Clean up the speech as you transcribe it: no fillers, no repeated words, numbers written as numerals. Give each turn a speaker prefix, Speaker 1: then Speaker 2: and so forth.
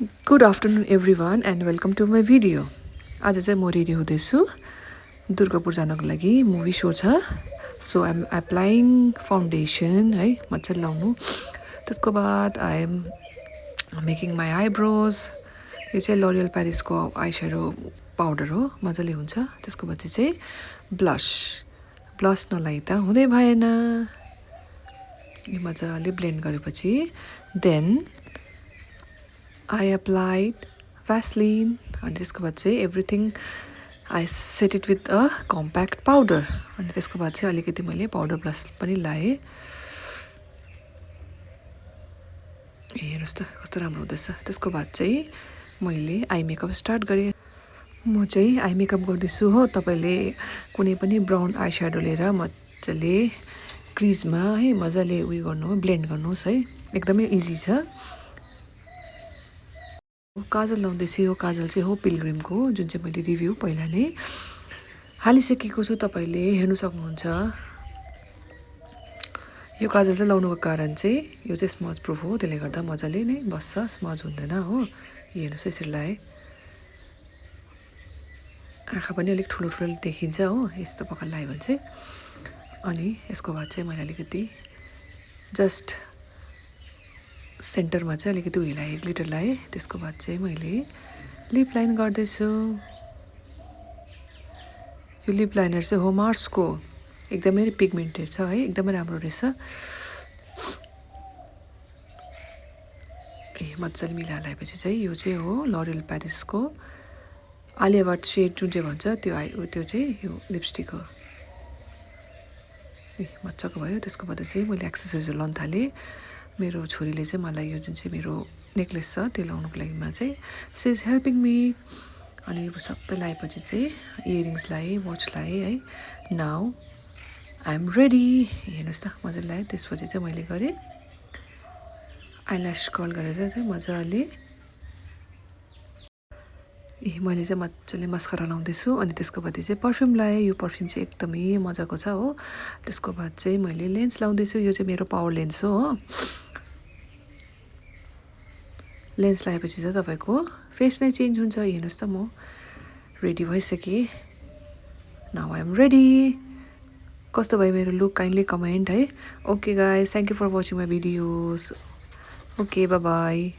Speaker 1: Good afternoon everyone and welcome to my video. आज चाहिँ म रेडी हुँदैछु दुर्गापुर जानको लागि मुभी शो छ. So I am applying foundation है मजाले लाउनु. त्यसको बाद I am making my eyebrows. यो चाहिँ लरियल प्यारिसको आई स्याडो पाउडर हो, मजाले हुन्छ. त्यसको बाद चाहिँ ब्लस नलाइदा हुँदै भएन. यो मजाले ब्लेन्ड गरेपछि देन I applied Vaseline अनि त्यसको बाद चाहिँ everything I set it with a compact powder. अनि त्यसको बाद चाहिँ अलिकति मैले पाउडर ब्लस पनि लाएँ. हेर्नुहोस् त कस्तो राम्रो हुँदैछ. त्यसको बाद चाहिँ मैले आई मेकअप स्टार्ट गरेँ. म चाहिँ आई मेकअप गर्दैछु हो. तपाईँले कुनै पनि ब्राउन आई स्याडो लिएर मजाले क्रिजमा है मजाले उयो गर्नु हो, ब्लेन्ड गर्नुहोस् है. एकदमै इजी छ. काजल लाउँदैछु. यो काजल चाहिँ हो पिलग्रिमको, जुन चाहिँ मैले रिभ्यू पहिला नै हालिसकेको छु. तपाईँले हेर्नु सक्नुहुन्छ. यो काजल चाहिँ लाउनुको कारण चाहिँ यो चाहिँ स्मज प्रुफ हो, त्यसले गर्दा मजाले नै बस्छ, स्मज हुँदैन हो. हेर्नुहोस् यसरी लाएँ. आँखा पनि अलिक ठुलो ठुलो देखिन्छ हो यस्तो प्रकार लगायो भने चाहिँ. अनि यसको बाद चाहिँ मैले अलिकति जस्ट सेन्टरमा चाहिँ अलिकति उयो लाएँ, ग्लिटर लाएँ. त्यसको बाद चाहिँ मैले लिप लाइन गर्दैछु. यो लिप लाइनर चाहिँ हो मार्सको, एकदमै पिगमेन्टेड छ है, एकदमै राम्रो रहेछ. मजाले मिलाएर लगाएपछि चाहिँ यो चाहिँ हो लरियल प्यारिसको आलिया भट्ट सेड जुन चाहिँ भन्छ त्यो चाहिँ यो लिपस्टिक हो. मजाको भयो. त्यसको बाद चाहिँ मैले एक्सेसरिजहरू लाउन थालेँ. मेरो छोरीले चाहिँ मलाई यो जुन चाहिँ मेरो नेकलेस छ त्यो लाउनुको लागिमा चाहिँ सी इज हेल्पिङ मी. अनि यो सबै लगाएपछि चाहिँ इयरिङ्स लगाएँ, वाच लगाएँ है. Now I am ready. हेर्नुहोस् त मजाले लगाएँ. त्यसपछि चाहिँ मैले गरेँ आइल्यास कर्ल गरेर चाहिँ मजाले मैले चाहिँ मजाले मस्कारा लाउँदैछु. अनि त्यसको बाद चाहिँ पर्फ्युम लगाएँ. यो पर्फ्युम चाहिँ एकदमै मजाको छ हो. त्यसको बाद चाहिँ मैले लेन्स लाउँदैछु. यो चाहिँ मेरो पावर लेन्स हो. लेन्स लगाएपछि चाहिँ तपाईँको फेस नै चेन्ज हुन्छ. हेर्नुहोस् त म रेडी भइसकेँ. Now I am ready. कस्तो भयो मेरो लुक काइन्डली कमेन्ट है. Okay guys, thank you for watching my videos. Okay bye by.